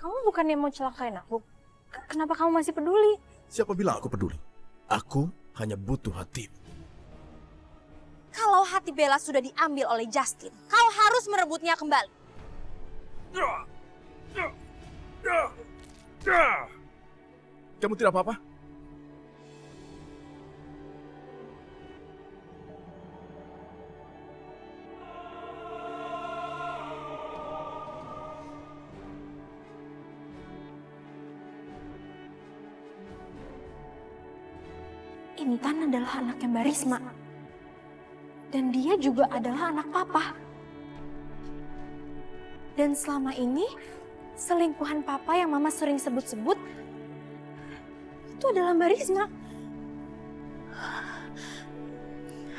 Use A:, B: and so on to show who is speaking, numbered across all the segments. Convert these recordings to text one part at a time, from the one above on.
A: Kamu bukannya mau celakain aku? Kenapa kamu masih peduli?
B: Siapa bilang aku peduli? Aku hanya butuh hatimu.
A: Kalau hati Bella sudah diambil oleh Justin, kau harus merebutnya kembali.
B: Kamu tidak apa-apa?
A: Intan adalah anaknya Mbak Risma. Dan dia juga adalah anak papa. Dan selama ini, selingkuhan papa yang mama sering sebut-sebut, itu adalah Mbak Risma.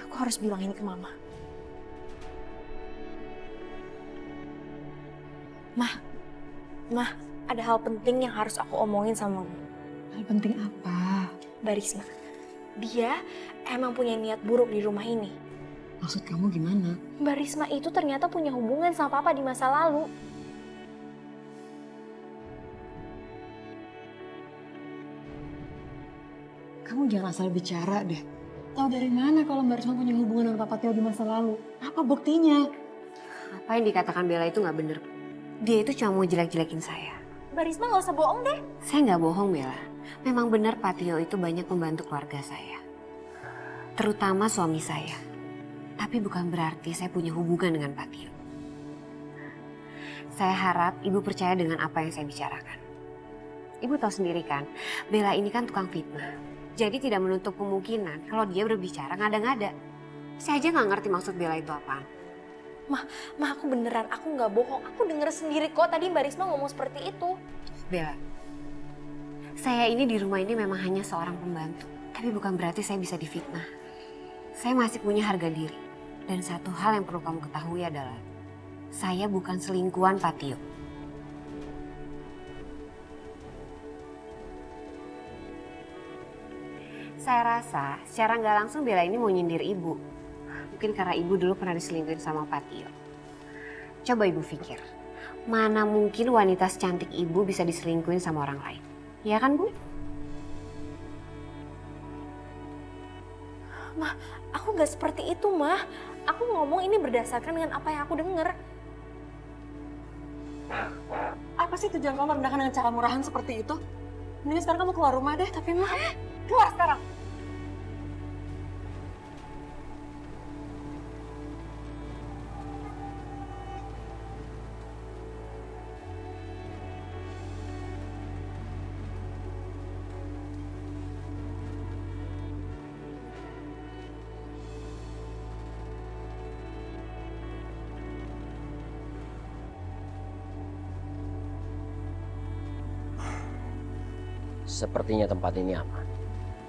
A: Aku harus bilang ini ke mama. Mah, ada hal penting yang harus aku omongin sama mama.
C: Hal penting apa?
A: Mbak Risma, dia emang punya niat buruk di rumah ini.
C: Maksud kamu gimana?
A: Mbak Risma itu ternyata punya hubungan sama papa di masa lalu.
C: Kamu jangan asal bicara deh. Tahu dari mana kalau Mbak Risma punya hubungan dengan Papa Tio di masa lalu? Apa buktinya?
D: Apa yang dikatakan Bella itu nggak bener. Dia itu cuma mau jelek-jelekin saya.
A: Mbak Risma nggak usah bohong deh.
D: Saya nggak bohong, Bella. Memang benar Pak Tio itu banyak membantu keluarga saya. Terutama suami saya. Tapi bukan berarti saya punya hubungan dengan Pak Tio. Saya harap Ibu percaya dengan apa yang saya bicarakan. Ibu tahu sendiri kan, Bella ini kan tukang fitnah. Jadi tidak menutup kemungkinan kalau dia berbicara ngada-ngada. Saya aja nggak ngerti maksud Bella itu apaan.
A: Mah aku beneran, aku nggak bohong. Aku denger sendiri kok tadi Mbak Risma ngomong seperti itu.
D: Bella, saya ini di rumah ini memang hanya seorang pembantu. Tapi bukan berarti saya bisa difitnah. Saya masih punya harga diri. Dan satu hal yang perlu kamu ketahui adalah, saya bukan selingkuhan Pak Tio. Saya rasa secara nggak langsung Bella ini mau nyindir Ibu. Mungkin karena Ibu dulu pernah diselingkuhin sama Pak Tio. Coba Ibu pikir, mana mungkin wanita secantik Ibu bisa diselingkuhin sama orang lain? Ya kan, Bu?
A: Mah, aku nggak seperti itu, Mah. Aku ngomong ini berdasarkan dengan apa yang aku denger.
C: Apa sih tujuan kamu merendahkan dengan cara murahan seperti itu? Mendingan sekarang kamu keluar rumah deh.
A: Tapi Mah,
C: Keluar sekarang!
E: Sepertinya tempat ini aman.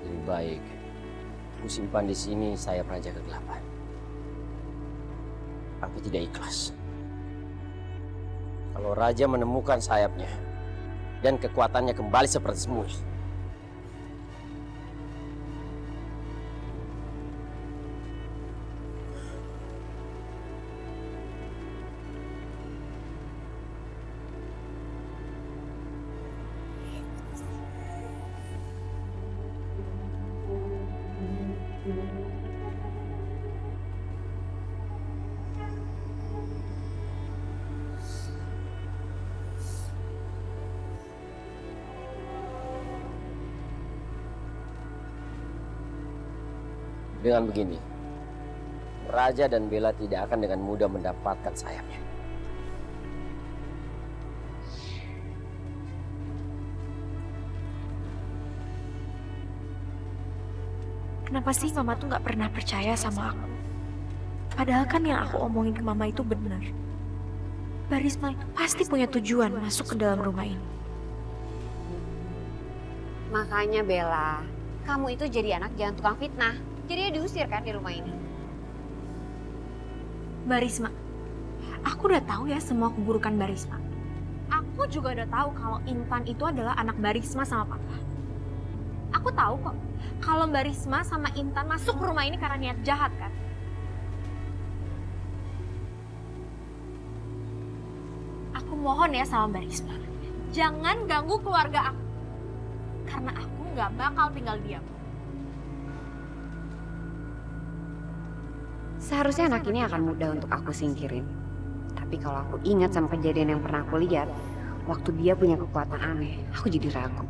E: Lebih baik aku simpan di sini sayap Raja Kegelapan. Aku tidak ikhlas kalau Raja menemukan sayapnya dan kekuatannya kembali seperti semula. Dengan begini, Raja dan Bella tidak akan dengan mudah mendapatkan sayapnya.
A: kenapa sih Mama tuh nggak pernah percaya sama aku? Padahal kan yang aku omongin ke Mama itu benar. Mbak Risma itu pasti punya tujuan masuk ke dalam rumah ini.
D: Makanya Bella, kamu itu jadi anak jangan tukang fitnah. Jadi dia diusir kan di rumah ini.
A: Mbak Risma, aku udah tahu ya semua keburukan Mbak Risma. Aku juga udah tahu kalau Intan itu adalah anak Mbak Risma sama Papa. Aku tahu kok kalau Mbak Risma sama Intan masuk ke rumah ini karena niat jahat kan. Aku mohon ya sama Mbak Risma, jangan ganggu keluarga aku. Karena aku nggak bakal tinggal diam.
D: Seharusnya anak ini akan mudah untuk aku singkirin. Tapi kalau aku ingat sama kejadian yang pernah aku lihat, waktu dia punya kekuatan aneh, aku jadi ragu.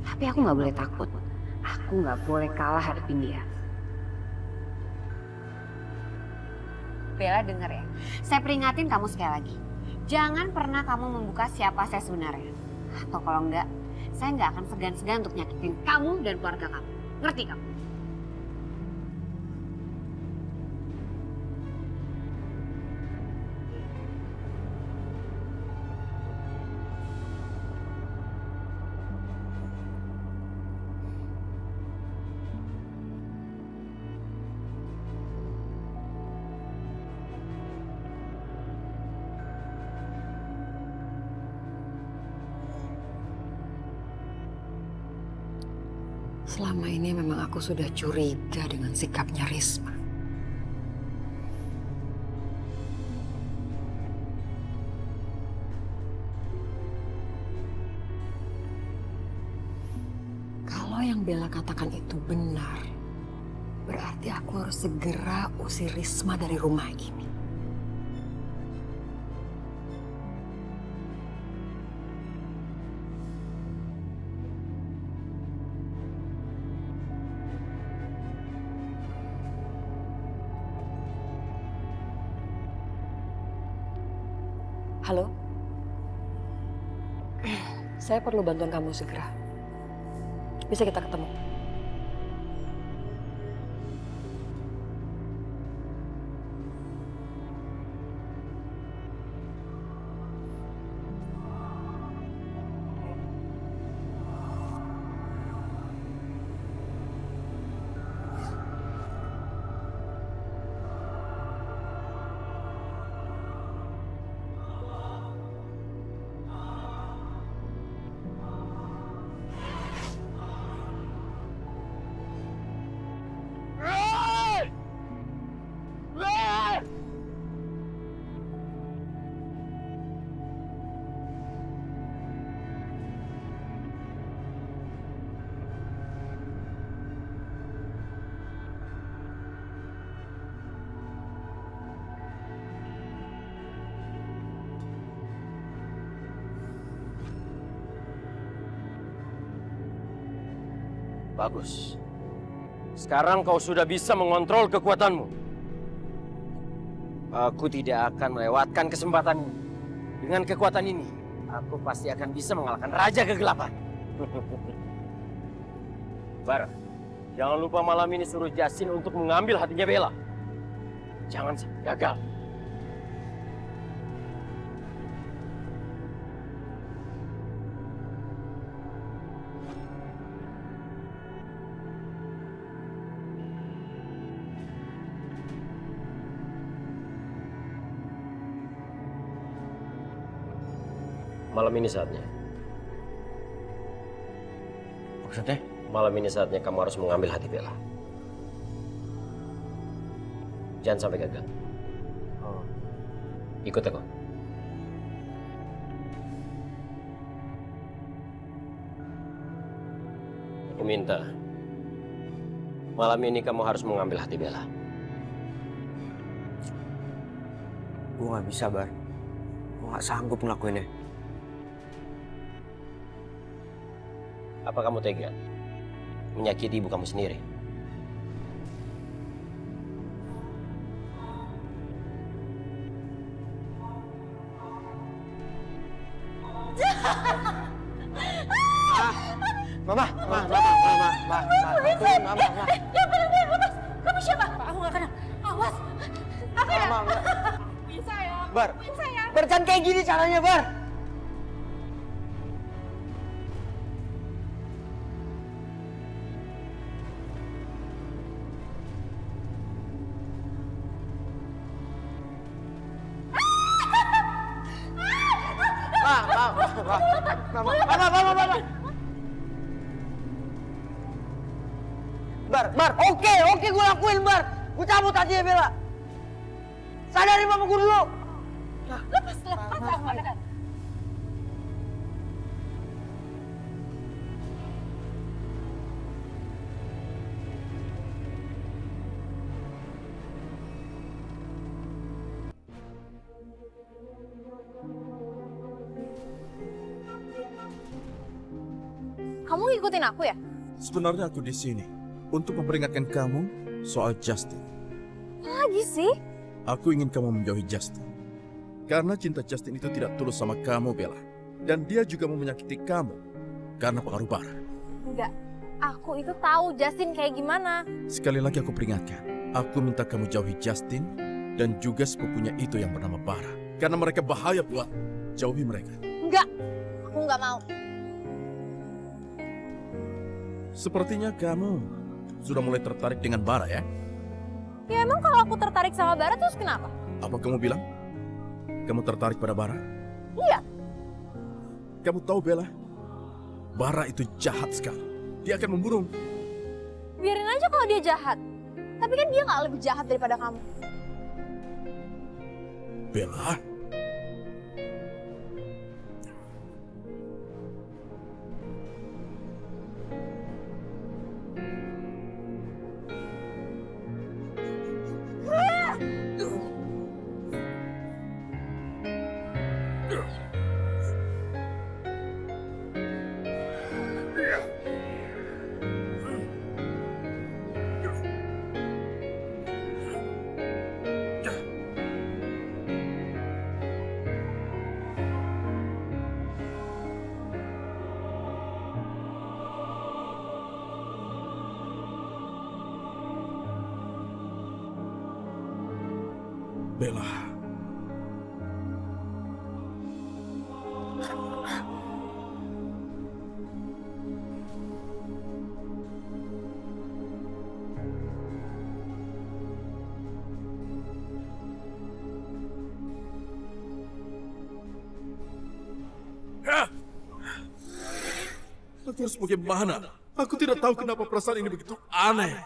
D: Tapi aku nggak boleh takut. Aku nggak boleh kalah hadapin dia. Bella, denger ya. Saya peringatin kamu sekali lagi. Jangan pernah kamu membuka siapa saya sebenarnya. Atau kalau enggak, saya nggak akan segan-segan untuk nyakitin kamu dan keluarga kamu. Ngerti kamu?
C: Selama ini memang aku sudah curiga dengan sikapnya Risma. Kalau yang Bella katakan itu benar, berarti aku harus segera usir Risma dari rumah ini. Halo? Saya perlu bantuan kamu segera. Bisa kita ketemu?
E: Bagus. Sekarang kau sudah bisa mengontrol kekuatanmu. Aku tidak akan melewatkan kesempatan ini. Dengan kekuatan ini, aku pasti akan bisa mengalahkan Raja Kegelapan. Bar, jangan lupa malam ini suruh Jasin untuk mengambil hatinya Bella. Jangan sampai gagal. Malam ini saatnya.
B: Maksudnya?
E: Malam ini saatnya kamu harus mengambil hati Bella. Jangan sampai gagal.
B: Oh.
E: Ikut aku. Aku minta malam ini kamu harus mengambil hati Bella.
F: Gue gak bisa, Bar. Gue gak sanggup ngelakuinnya.
E: Apa kamu tega menyakiti ibu kamu sendiri?
F: Mama.
A: Ya benar deh, lepas. Kamu siapa? Aku nggak kenal. Awas. Aku ya. Win saya.
F: Bar.
A: Win saya.
F: Bar, jangan kayak gini caranya, Bar. Mama. Bar, oke gue lakuin, Bar. Gue cabut aja ya, Bella. Sadarin mama gue dulu.
A: Lepas. Aku nggak kenal. Kamu ngikutin aku ya?
B: Sebenarnya aku di sini untuk memperingatkan kamu soal Justin.
A: Apa lagi sih?
B: Aku ingin kamu menjauhi Justin. Karena cinta Justin itu tidak tulus sama kamu, Bella. Dan dia juga mau menyakiti kamu karena pengaruh Bara.
A: Enggak. Aku itu tahu Justin kayak gimana.
B: Sekali lagi aku peringatkan. Aku minta kamu jauhi Justin dan juga sepupunya itu yang bernama Bara. Karena mereka bahaya buat jauhi mereka.
A: Enggak. Aku nggak mau.
B: Sepertinya kamu sudah mulai tertarik dengan Bara ya?
A: Ya emang kalau aku tertarik sama Bara terus kenapa?
B: Apa kamu bilang? Kamu tertarik pada Bara?
A: Iya.
B: Kamu tahu Bella? Bara itu jahat sekali. Dia akan membunuh.
A: Biarin aja kalau dia jahat. Tapi kan dia nggak lebih jahat daripada kamu.
B: Bella? Bella. Aku harus bagaimana? Aku tidak tahu kenapa perasaan ini begitu aneh.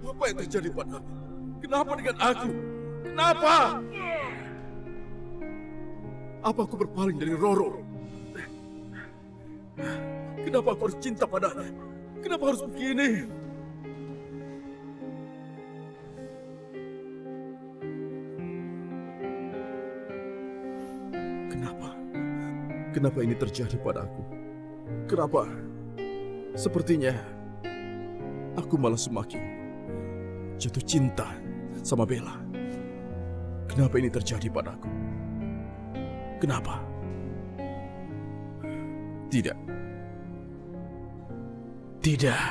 B: Apa yang terjadi padaku? Kenapa dengan aku? Kenapa? Apa aku berpaling dari Roro? Kenapa aku harus cinta padanya? Kenapa harus begini? Kenapa? Kenapa ini terjadi padaku? Kenapa? Sepertinya aku malah semakin jatuh cinta sama Bella. Kenapa ini terjadi padaku? Kenapa? Tidak. Tidak.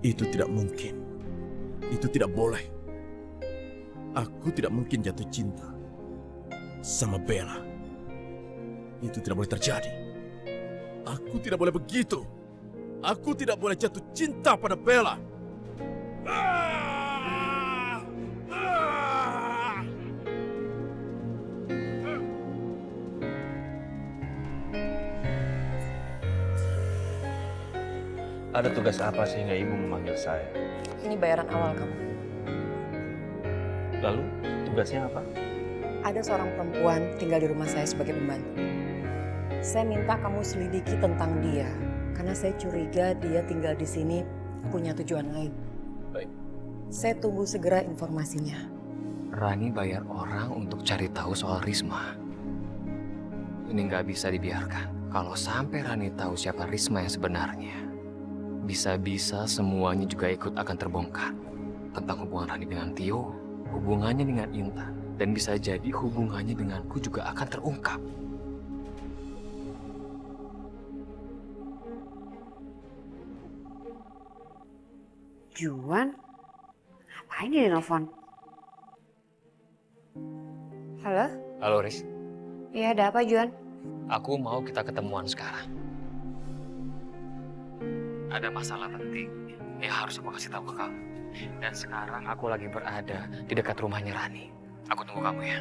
B: Itu tidak mungkin. Itu tidak boleh. Aku tidak mungkin jatuh cinta sama Bella. Itu tidak boleh terjadi. Aku tidak boleh begitu. Aku tidak boleh jatuh cinta pada Bella.
G: Ada tugas apa sehingga ibu memanggil saya?
C: Ini bayaran awal kamu.
G: Lalu tugasnya apa?
C: Ada seorang perempuan tinggal di rumah saya sebagai pembantu. Saya minta kamu selidiki tentang dia. Karena saya curiga dia tinggal di sini punya tujuan lain.
G: Baik.
C: Saya tunggu segera informasinya.
H: Rani bayar orang untuk cari tahu soal Risma. Ini nggak bisa dibiarkan. Kalau sampai Rani tahu siapa Risma yang sebenarnya, bisa-bisa semuanya juga ikut akan terbongkar. Tentang hubungan Rani dengan Tio, hubungannya dengan Intan, dan bisa jadi hubungannya denganku juga akan terungkap.
D: Juan? Ngapain dia nelfon? Halo?
H: Halo Riz,
D: Iya, ada apa Juan?
H: aku mau kita ketemuan sekarang. Ada masalah penting yang harus aku kasih tahu ke kamu. Dan sekarang aku lagi berada di dekat rumahnya Rani. Aku tunggu kamu ya.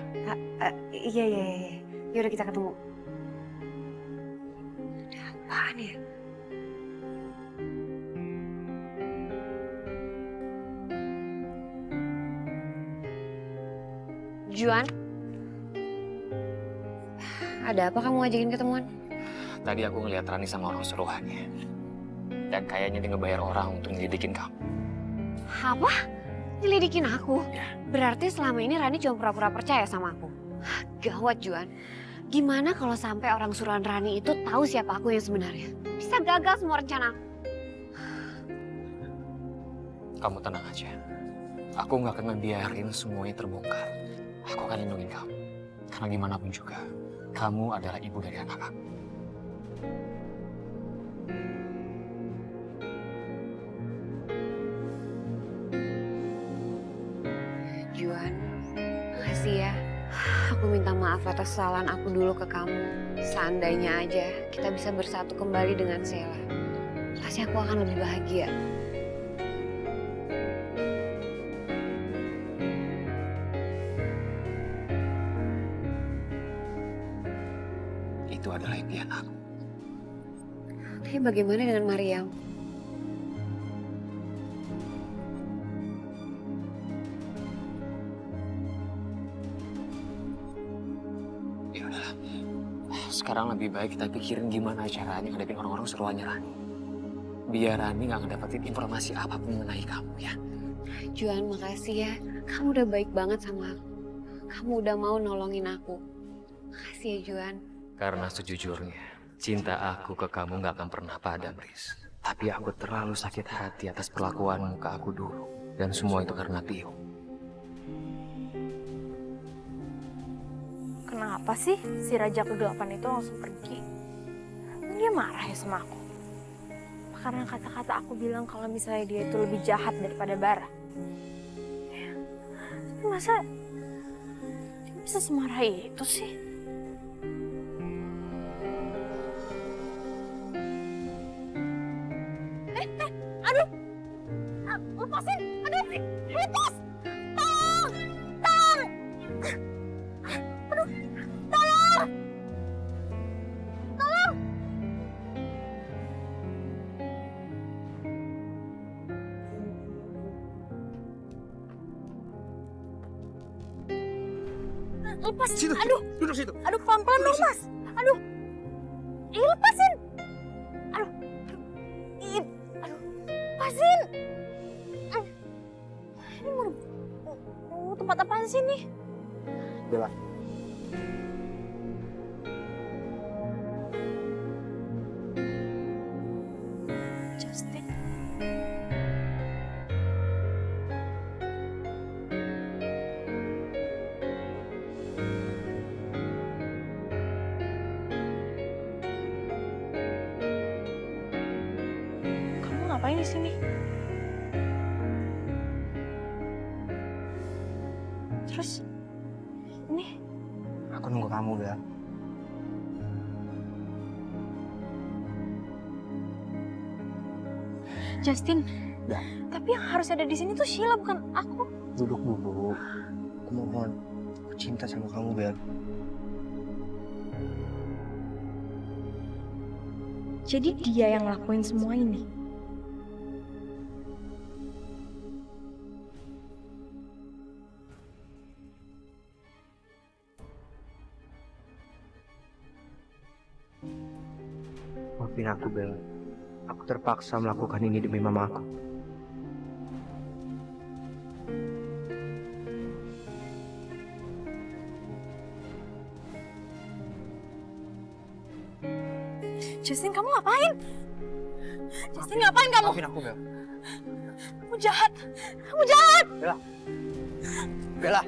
D: Iya. Yaudah kita ketemu. Ada apaan ya? Juan? Ada apa kamu ngajakin ketemuan?
H: Tadi aku ngeliat Rani sama orang suruhannya. Dan kayaknya dia ngebayar orang untuk nyelidikin kamu.
D: Apa? Nyelidikin aku? Berarti selama ini Rani cuma pura-pura percaya sama aku. Gawat Juan. Gimana kalau sampai orang suruhan Rani itu tahu siapa aku yang sebenarnya? Bisa gagal semua rencana aku.
H: Kamu tenang aja. Aku nggak akan ngebiarin semuanya terbongkar. Aku akan lindungin kamu. Karena gimana pun juga, kamu adalah ibu dari anak aku.
D: Juan, makasih ya. Aku minta maaf atas kesalahan aku dulu ke kamu. Seandainya aja kita bisa bersatu kembali dengan Sheila, pasti aku akan lebih bahagia.
H: Itu adalah impian aku.
D: Tapi bagaimana dengan Mariam?
H: Ya udahlah. Sekarang lebih baik kita pikirin gimana caranya ngadepin orang-orang suruhannya Rani. Biar Rani nggak ngedapetin informasi apapun mengenai kamu ya.
D: Juan, makasih ya. Kamu udah baik banget sama aku. Kamu udah mau nolongin aku. Makasih ya Juan.
H: Karena sejujurnya, cinta aku ke kamu nggak akan pernah padam, Riz. Tapi aku terlalu sakit hati atas perlakuanmu ke aku dulu. Dan semua itu karena Tio.
A: Kenapa sih si Raja Kegelapan itu langsung pergi? Dia marah ya sama aku. Karena kata-kata aku bilang kalau misalnya dia itu lebih jahat daripada Bara. Tapi masa dia bisa semarah itu sih? Aduh! Lepasin! Aduh! Lepas! Tolong! Tolong! Aduh! Tolong! Tolong! Lepas!
B: Situ,
A: Aduh!
B: duduk situ.
A: Aduh, pelan-pelan dong, Mas! Aduh! Lepasin! Aduh! Aduh! Lepasin! Ini mau tempat apaan sih nih?
E: Bella.
A: Justin. Kamu ngapain di sini? Terus ini
F: Aku nunggu kamu, Bel.
A: Justin.
F: Udah.
A: Tapi yang harus ada di sini tuh Sheila, bukan aku.
F: Duduk dulu. Aku mohon. Aku cinta sama kamu, Bel.
A: Jadi dia yang ngelakuin semua ini.
F: Maafin aku, Bel. Aku terpaksa melakukan ini demi mama aku.
A: Justin, kamu ngapain? Justin, ngapain kamu?
F: Maafin aku, Bel.
A: Kamu jahat. Kamu jahat.
F: Bella. Bella.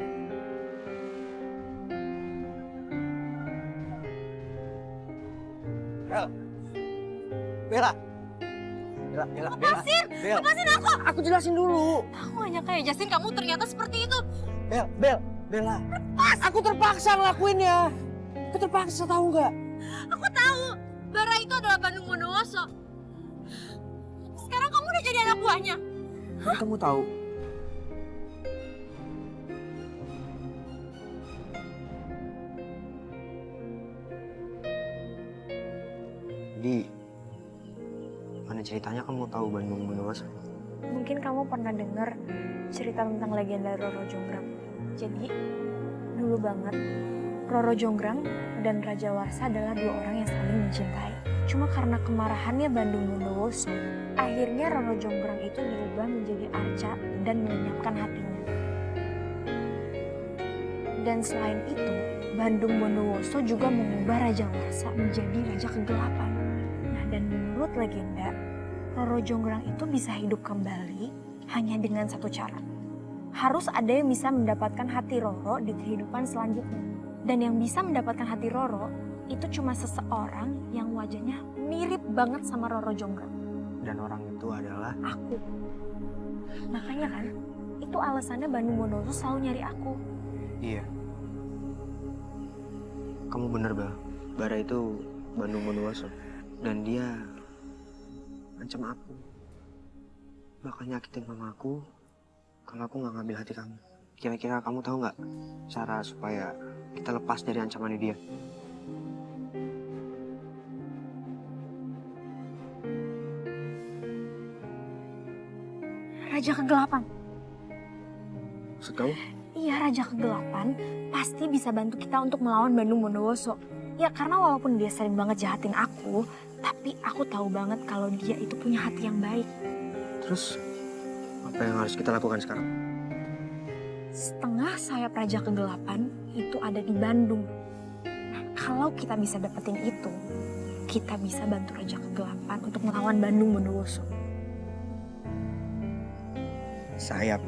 F: Bella. Bella, Bella,
A: Lepasin!
F: Bella.
A: Lepasin aku!
F: Aku jelasin dulu.
A: Aku gak nyangka ya, Justin, kamu ternyata seperti itu.
F: Bella. Aku terpaksa ngelakuinnya. Aku terpaksa, tahu nggak?
A: Aku tahu, Bara itu adalah Bandung Bondowoso. Sekarang kamu udah jadi anak buahnya.
F: Tapi kamu tahu, jadi mana ceritanya kamu tahu Bandung Bondowoso?
A: Mungkin kamu pernah dengar cerita tentang legenda Roro Jonggrang. Jadi, dulu banget, Roro Jonggrang dan Raja Warsa adalah dua orang yang saling mencintai. Cuma karena kemarahannya Bandung Bondowoso, Akhirnya Roro Jonggrang itu diubah menjadi Arca dan melenyapkan hatinya. Dan selain itu, Bandung Bondowoso juga mengubah Raja Warsa menjadi Raja Kegelapan. Nah, dan menurut legenda, Roro Jonggrang itu bisa hidup kembali hanya dengan satu cara. Harus ada yang bisa mendapatkan hati Roro di kehidupan selanjutnya. Dan yang bisa mendapatkan hati Roro itu cuma seseorang yang wajahnya mirip banget sama Roro Jonggrang.
F: Dan orang itu adalah...
A: Aku. Makanya kan, itu alasannya Bandung Bondowoso selalu nyari aku.
F: Iya. Kamu bener, Bel. Bara itu Bandung Bondowoso. Dan dia ancam aku. Bakal nyakitin mamaku kalau aku nggak ngambil hati kamu. Kira-kira kamu tahu nggak cara supaya kita lepas dari ancaman dia?
A: Raja Kegelapan.
F: Maksud kamu?
A: Iya, Raja Kegelapan pasti bisa bantu kita untuk melawan Bandung Bondowoso. Ya karena walaupun dia sering banget jahatin aku, tapi aku tahu banget kalau dia itu punya hati yang baik.
F: Terus apa yang harus kita lakukan sekarang?
A: Setengah sayap Raja Kegelapan itu ada di Bandung. Nah, kalau kita bisa dapetin itu, kita bisa bantu Raja Kegelapan untuk melawan Bandung Bondowoso.
F: Sayap.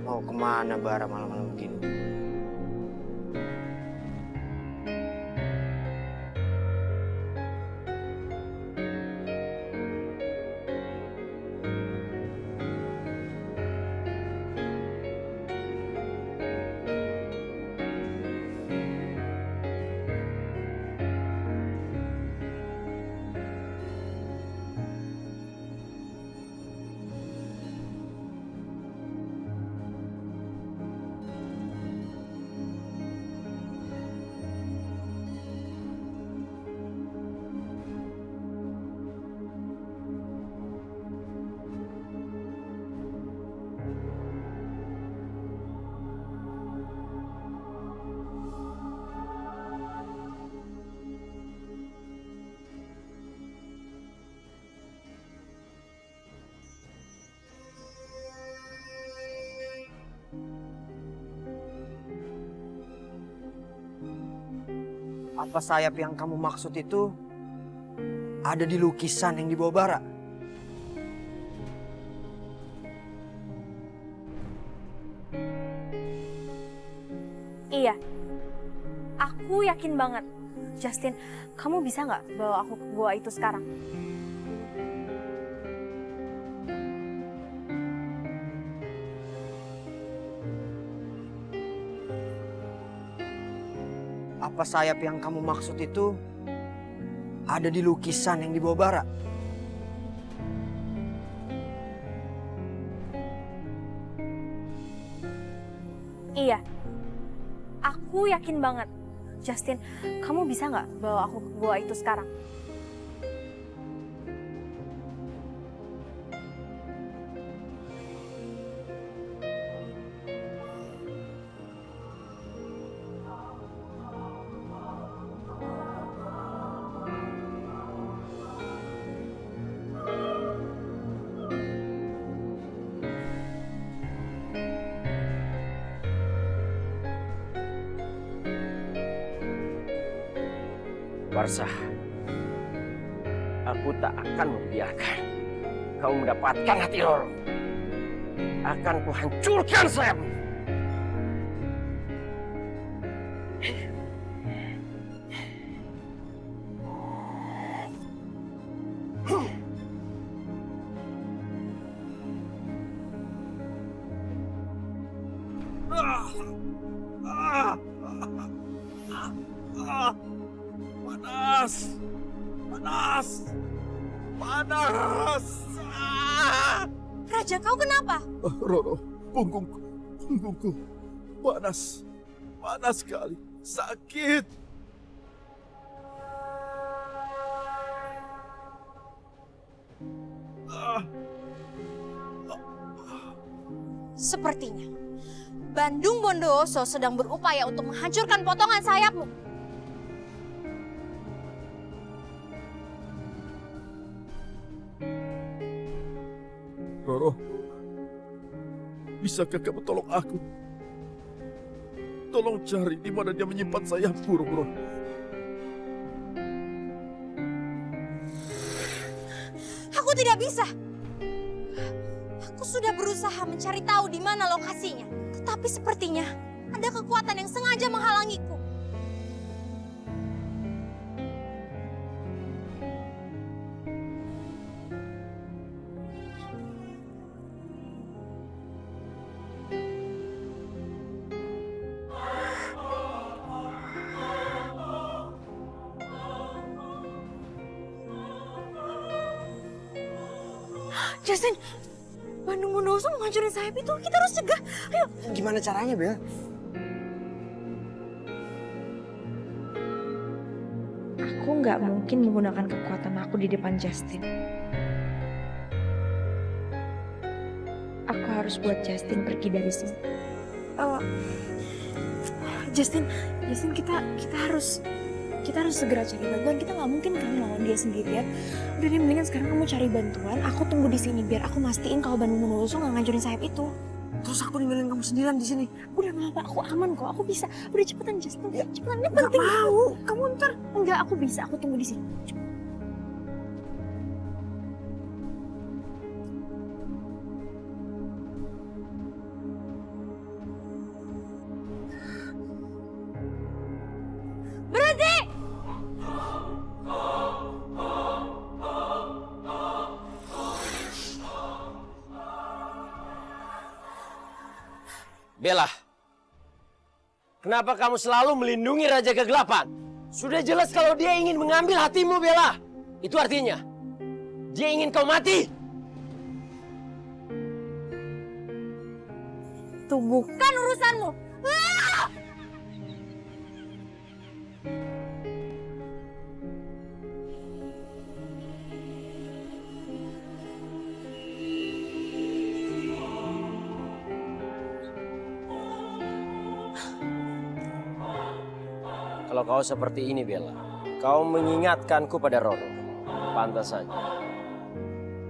F: Mau kemana Bara malam-malam begini? Apa sayap yang kamu maksud itu ada di lukisan yang dibawa Bara?
A: Iya, aku yakin banget. Justin, kamu bisa nggak bawa aku ke gua itu sekarang?
F: Apa sayap yang kamu maksud itu ada di lukisan yang dibawa Bara?
A: Iya, aku yakin banget. Justin, kamu bisa nggak bawa aku ke gua itu sekarang?
E: Warsa, aku tak akan membiarkan kau mendapatkan hati Roro. Akan kuhancurkan sayapmu.
B: Panas! Panas! Panas!
A: Raja, kau kenapa?
B: Roro, punggungku, panas sekali, sakit.
A: Sepertinya Bandung Bondowoso sedang berupaya untuk menghancurkan potongan sayapmu.
B: Roro, bisakah kamu tolong aku? Tolong cari di mana dia menyimpan sayapku, Roro.
A: Aku tidak bisa. Aku sudah berusaha mencari tahu di mana lokasinya. Tetapi sepertinya ada kekuatan yang sengaja menghalangiku. Justin, Bandung Bondowoso mau ngancurin sayap itu. Kita harus cegah. Ayo.
F: Gimana caranya, Bel?
I: Aku nggak mungkin menggunakan kekuatan aku di depan Justin. Aku harus buat Justin pergi dari sini.
A: Justin, kita harus segera cari bantuan. Kita nggak mungkin kan lawan dia sendirian. Udah deh, mendingan sekarang kamu cari bantuan. Aku tunggu di sini biar aku mastiin kalau Bandung Bondowoso nggak ngancurin sayap itu.
F: Terus aku ninggalin kamu sendirian di sini.
A: Udah nggak apa, aku aman kok. Aku bisa. Udah cepetan Justin. Cepetan, ini penting. Gak mau. Kamu ntar. Enggak, aku bisa. Aku tunggu di sini.
E: Bella, kenapa kamu selalu melindungi Raja Kegelapan? Sudah jelas kalau dia ingin mengambil hatimu, Bella. Itu artinya, dia ingin kau mati.
A: Itu bukan urusanmu.
E: Kalau kau seperti ini, Bella, kau mengingatkanku pada Roro. Pantas saja.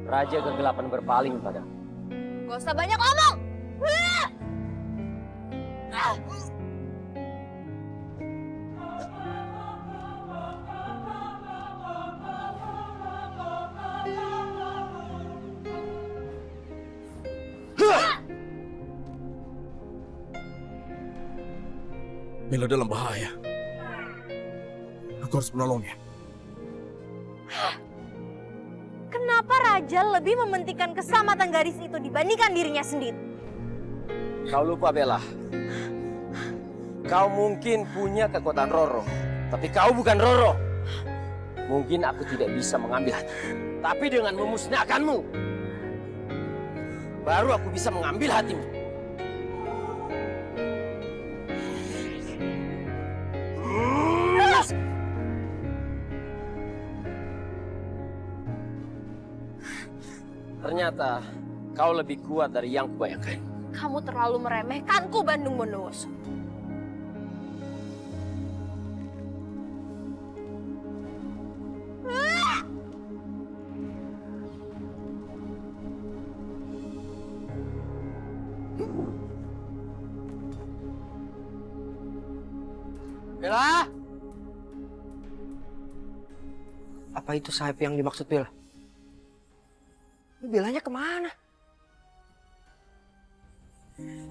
E: Raja Kegelapan berpaling padamu.
A: Gak usah banyak ngomong.
B: Bella dalam bahaya. Aku harus menolongnya.
A: Kenapa Raja lebih mementingkan keselamatan Gadis itu dibandingkan dirinya sendiri?
E: Kau lupa, Bella. Kau mungkin punya kekuatan Roro, tapi kau bukan Roro. Mungkin aku tidak bisa mengambil hati, tapi dengan memusnahkanmu, baru aku bisa mengambil hatimu. Ternyata kau lebih kuat dari yang kubayangkan.
A: Kamu terlalu meremehkanku, Bandung Bondowoso.
E: Bella!
F: Apa itu sayap yang dimaksud Bella? Ini Bellanya kemana?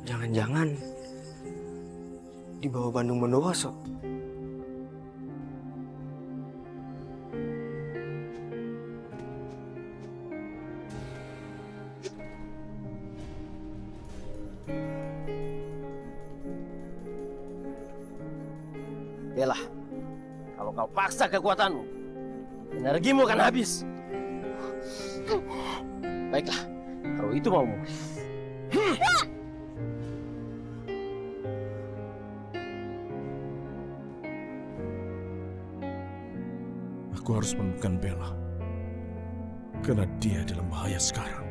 F: Jangan-jangan dibawa Bandung Bondowoso.
E: Bella, kalau kau paksa kekuatanmu, energimu akan habis. Baiklah, kalau itu maumu.
B: Aku harus menemukan Bella. Karena dia dalam bahaya sekarang.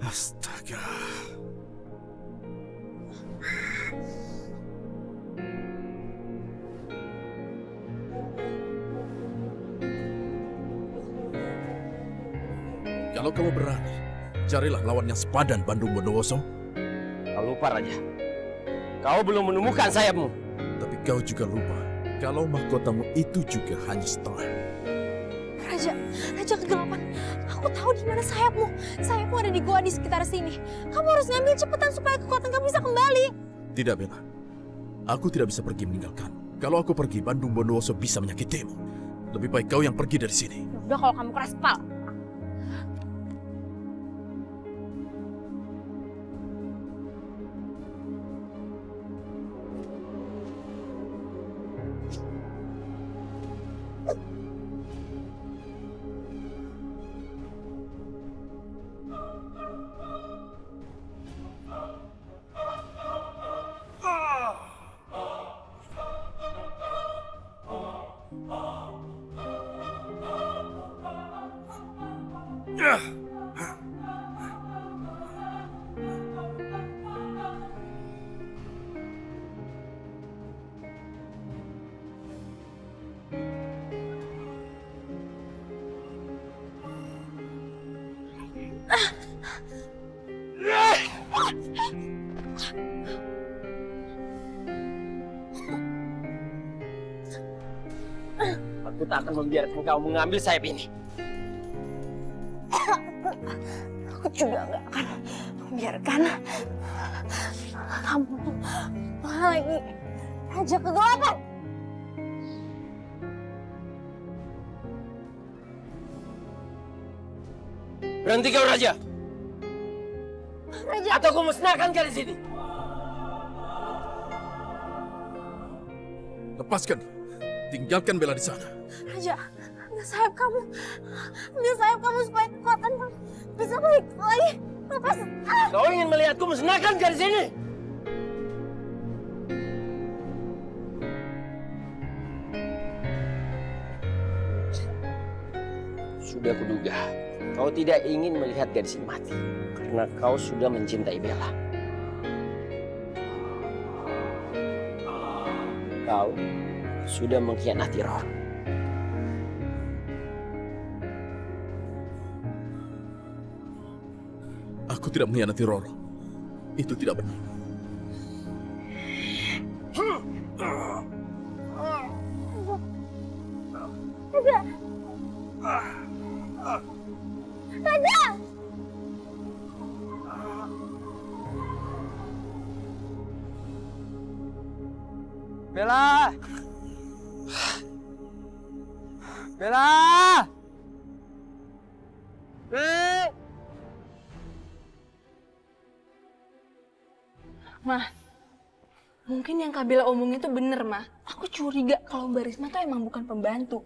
B: Astaga. Kalau kamu berani, carilah lawan yang sepadan Bandung Bondowoso.
E: Kau lupa, Raja. Kau belum menemukan sayapmu.
B: Tapi kau juga lupa, kalau mahkotamu itu juga hanya setengah.
A: Raja kegelapan. Aku tahu di mana sayapmu. Sayapmu ada di goa di sekitar sini. Kamu harus ngambil cepetan supaya kekuatan kamu bisa kembali.
B: Tidak, Bella. Aku tidak bisa pergi meninggalkan. Kalau aku pergi, Bandung Bondowoso bisa menyakitimu. Lebih baik kau yang pergi dari sini.
A: Udah kalau kamu keras kepala.
E: Aku tak akan membiarkan kau mengambil sayap ini.
A: Aku juga gak akan membiarkan kamu lagi Raja kegelapan.
E: Berhenti kau, Raja.
A: Raja.
E: Atau kau musnahkan kau di sini.
B: Lepaskan. Tinggalkan Bella di sana.
A: Raja, ambil sayap kamu. Ambil sayap kamu supaya kekuatan kamu bisa balik lagi. Lepas.
E: Kau ingin melihatku musnahkan kau di sini? Sudah kuduga, kau tidak ingin melihat gadis ini mati. Karena kau sudah mencintai Bella. Kau sudah mengkhianati Roro.
B: Aku tidak mengkhianati Roro. Itu tidak benar.
F: Bella! Bella!
I: Mah, mungkin yang Kak Bella omongin itu bener, Mah. Aku curiga kalau Mbak Risma tuh emang bukan pembantu.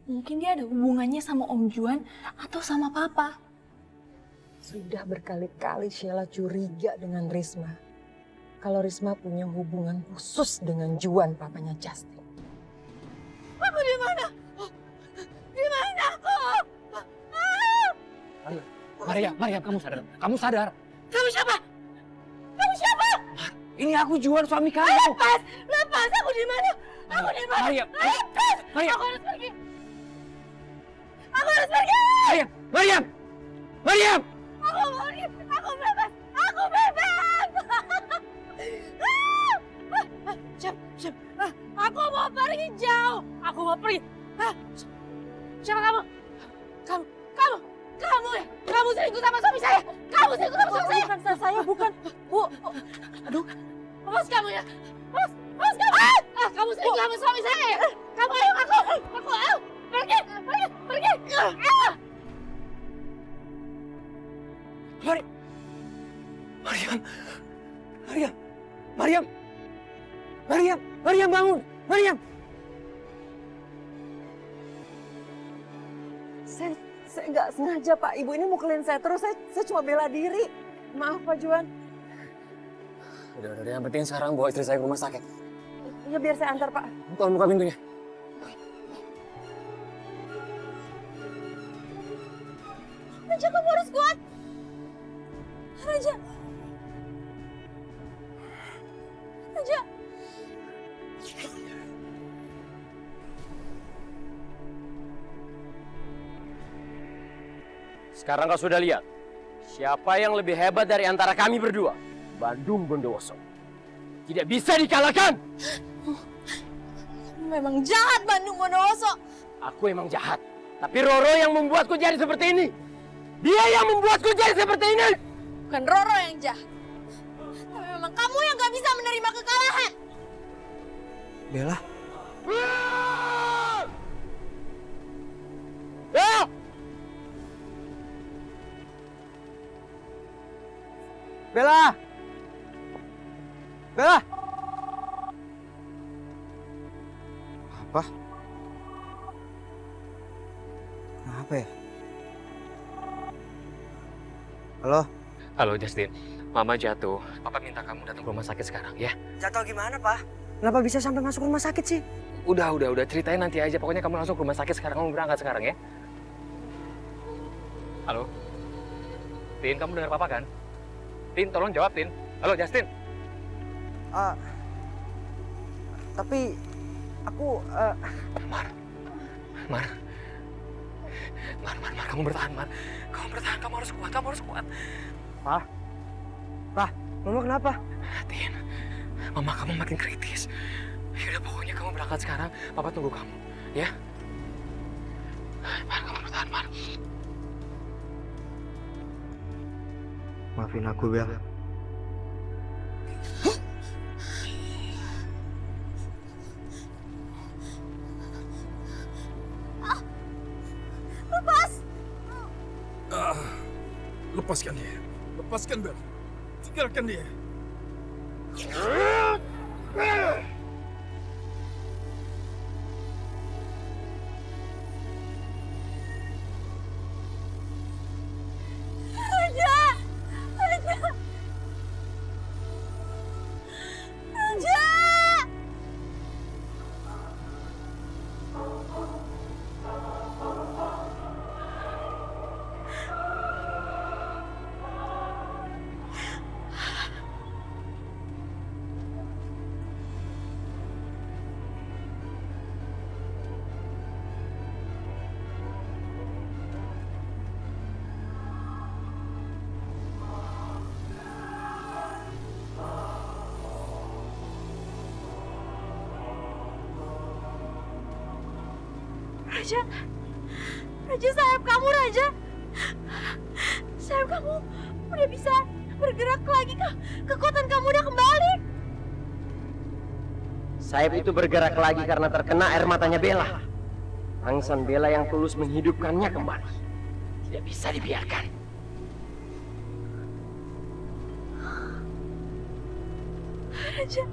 I: Mungkin dia ada hubungannya sama Om Juan atau sama Papa.
C: Sudah berkali-kali Sheila curiga dengan Risma. Kalau Risma punya hubungan khusus dengan Juan, papanya Justin.
A: Aku di mana? Di mana aku?
F: Maria, kamu sadar? Kamu sadar?
A: Kamu siapa? Kamu siapa?
F: Ini aku Juan, suami kamu.
A: Lepas, aku di mana? Aku di mana?
F: Maria,
A: Lepas,
F: Maria.
A: aku harus pergi. Aku harus pergi.
F: Maria!
A: Aku mau pergi. Aku bebas. Aku bebas. Siap. Aku mau pergi jauh. Aku mau pergi. Siapa kamu? Kamu ya? Kamu selingkuh sama suami saya? Kamu selingkuh sama suami saya? Bukan saya, bukan. Bu. Aduh. Awas kamu ya. Awas kamu. Kamu selingkuh sama suami saya ya? Kamu ayo aku. Ayo. Pergi.
F: Mariam! Mariam bangun! Mariam!
C: Saya nggak sengaja Pak. Ibu ini mukulin saya terus. Saya cuma bela diri. Maaf Pak Juan.
H: Udah, yang penting sekarang bawa istri saya ke rumah sakit.
C: Ya biar saya antar Pak.
H: Tolong buka pintunya.
A: Raja, kamu harus kuat. Raja. Raja.
E: Sekarang kau sudah lihat siapa yang lebih hebat dari antara kami berdua. Bandung Bondowoso tidak bisa dikalahkan.
A: Memang jahat Bandung Bondowoso.
E: Aku emang jahat, tapi Roro yang membuatku jadi seperti ini. Dia yang membuatku jadi seperti ini.
A: Bukan Roro yang jahat. Tapi memang kamu yang gak bisa menerima kekalahan.
F: Bella?
E: Ah!
F: Bella! Bella! Apa? Kenapa ya? Halo?
H: Halo Justin, Mama jatuh. Papa minta kamu datang ke rumah sakit sekarang ya.
F: Jatuh gimana, Pak? Kenapa bisa sampai masuk rumah sakit sih?
H: Udah, ceritain nanti aja. Pokoknya kamu langsung ke rumah sakit sekarang, kamu berangkat sekarang ya. Halo? Tin, kamu dengar Papa kan? Tin, tolong jawab, Tin. Halo, Justin.
F: Tapi aku
H: Mar, kamu bertahan, Mar. Kamu bertahan, kamu harus kuat.
F: Pak, Mama kenapa?
H: Tin, Mama kamu makin kritis. Yaudah, pokoknya kamu berangkat sekarang. Papa tunggu kamu, ya. Mar, kamu bertahan, Mar.
F: Maafin aku, Bel.
B: Lepaskan dia. Lepaskan Bel. Tinggalkan dia.
A: Raja, sayap kamu, Raja. Sayap kamu udah bisa bergerak lagi, kekuatan kamu udah kembali.
E: Sayap itu bergerak lagi karena terkena air matanya Bella. Tangisan Bella yang tulus menghidupkannya kembali. Tidak bisa dibiarkan.
A: Raja.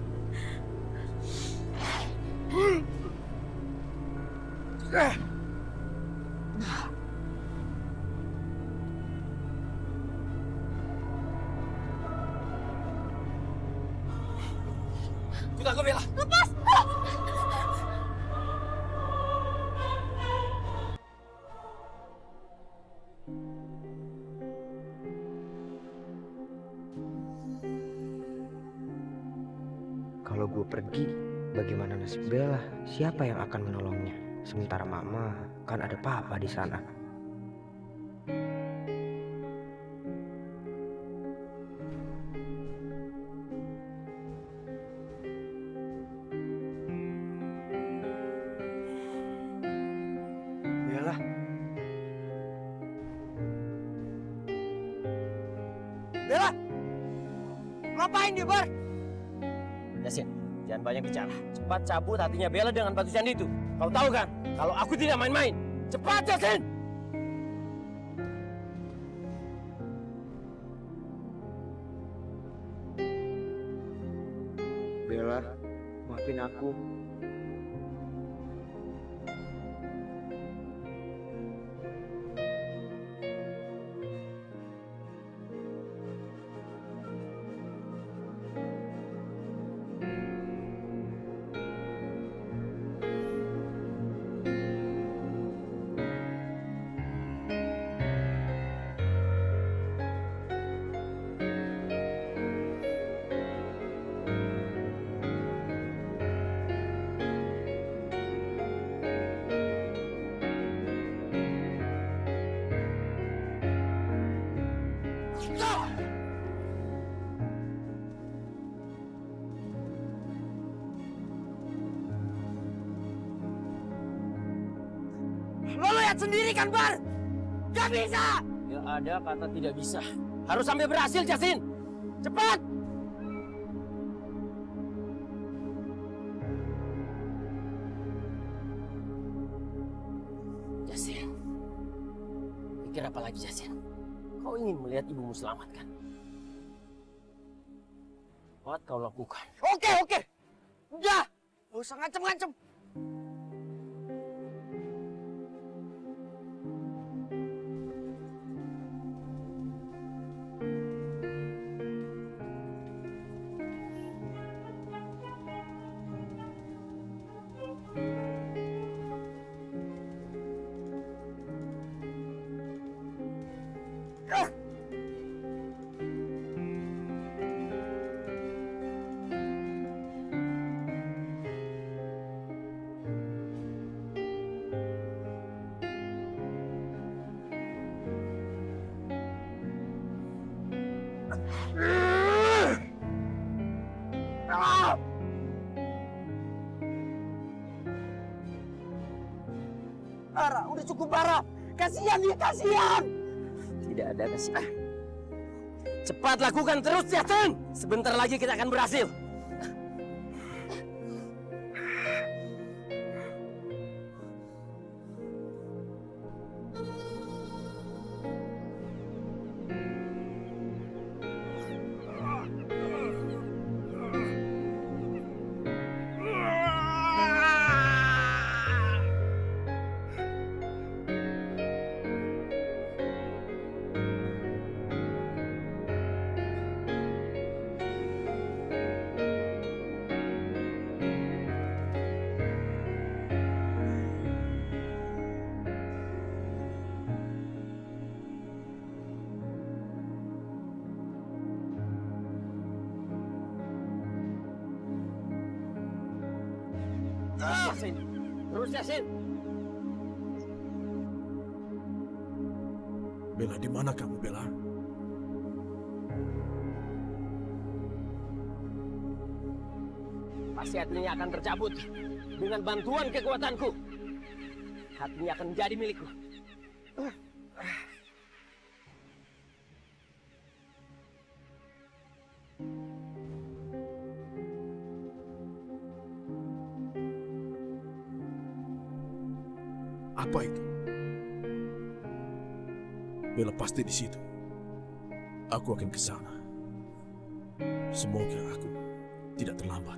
B: Ikut aku, Bella.
A: Lepas!
F: Kalau gue pergi, bagaimana nasib Bella? Siapa yang akan menolongnya? Sementara Mama kan ada Papa di sana. Bella. Bella! Ngapain dia, Bar?
E: Yasin, jangan banyak bicara. Cepat cabut hatinya Bella dengan batu candi itu. Kau tahu kan, kalau aku tidak main-main. Cepat, Yasin!
F: Bella,
E: Maafin aku. Lo lihat sendiri kan, Bar? Gak bisa!
G: Gak ada kata tidak bisa. Harus sampai berhasil, Jasin. Cepat! Jasin. Pikir apa lagi, Jasin? Kau ingin melihat ibumu selamat, kan? Apa kau lakukan?
E: Oke. Udah! Gak usah ngancem-ngancem. Bara, udah cukup Bara. Kasihan dia, kasihan.
G: Tidak ada kasihan. Cepat lakukan terus, Jasin. Sebentar lagi kita akan berhasil. Jasin. Terus, Jasin.
B: Bella, di mana kamu, Bella?
G: Pasti hatinya akan tercabut. Dengan bantuan kekuatanku, hatinya akan menjadi milikku.
B: Apa itu? Bella pasti di situ. Aku akan ke sana. Semoga aku tidak terlambat.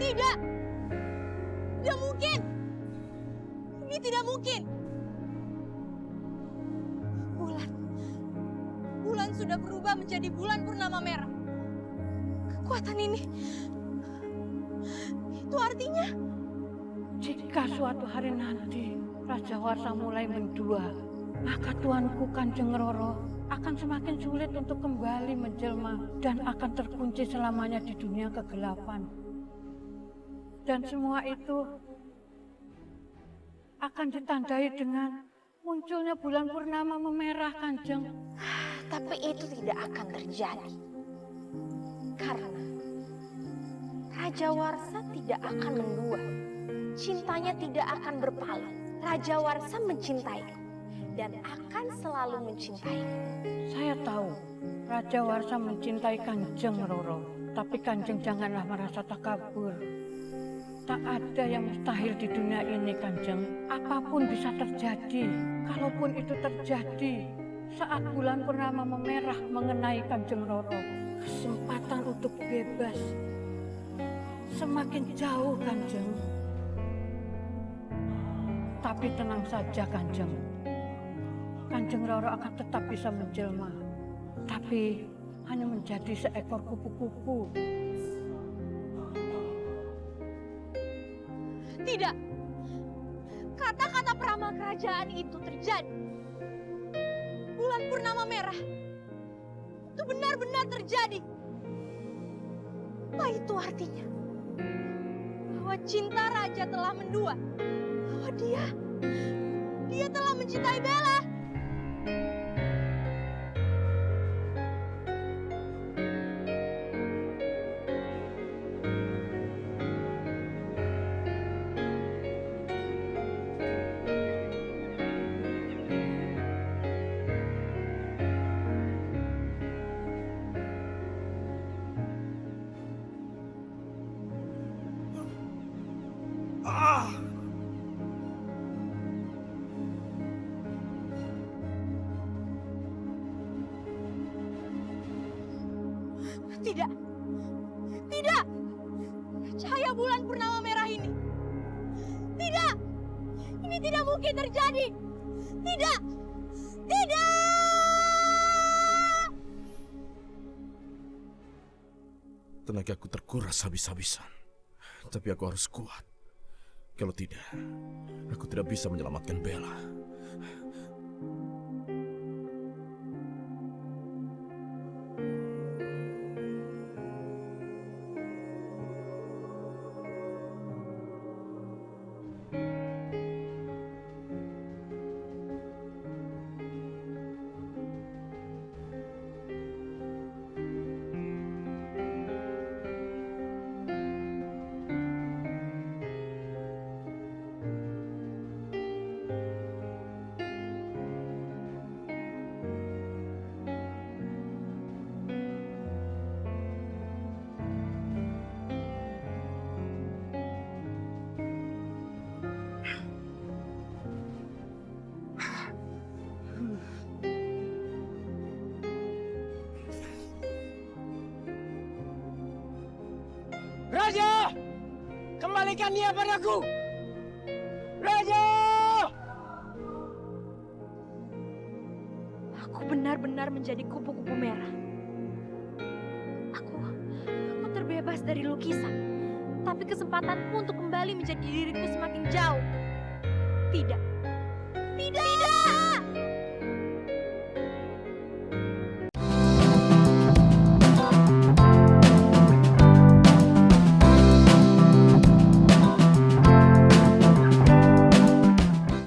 A: Tidak! mungkin. Ini tidak mungkin. Bulan sudah berubah menjadi bulan purnama merah. Kekuatan ini, itu artinya
J: jika suatu hari nanti Raja Warsa mulai mendua, maka Tuanku Kanjeng Roro akan semakin sulit untuk kembali menjelma dan akan terkunci selamanya di dunia kegelapan. Dan semua itu akan ditandai dengan munculnya bulan purnama memerah, Kanjeng.
A: Tapi itu tidak akan terjadi. Karena Raja Warsa tidak akan mendua. Cintanya tidak akan berpaling. Raja Warsa mencintaiku dan akan selalu mencintaiku.
J: Saya tahu Raja Warsa mencintai Kanjeng Roro, tapi Kanjeng janganlah merasa takabur. Tak ada yang mustahil di dunia ini, Kanjeng. Apapun bisa terjadi. Kalaupun itu terjadi saat bulan purnama memerah mengenai Kanjeng Roro, kesempatan untuk bebas semakin jauh, Kanjeng. Tapi tenang saja, Kanjeng. Kanjeng Roro akan tetap bisa menjelma, tapi hanya menjadi seekor kupu-kupu.
A: Tidak. Kata-kata peramal kerajaan itu terjadi. Bulan purnama merah itu benar-benar terjadi. Apa itu artinya? Bahwa cinta raja telah mendua. Bahwa dia telah mencintai Bella. Tidak. Tidak. Cahaya bulan purnama merah ini. Tidak. Ini tidak mungkin terjadi. Tidak. Tidak.
B: Tenagaku terkuras habis-habisan. Tapi aku harus kuat. Kalau tidak, aku tidak bisa menyelamatkan Bella.
G: Raja! Kembalikan dia padaku! Raja!
A: Aku benar-benar menjadi kupu-kupu merah. Aku terbebas dari lukisan. Tapi kesempatanku untuk kembali menjadi diriku semakin jauh. Tidak. Tidak! Tidak!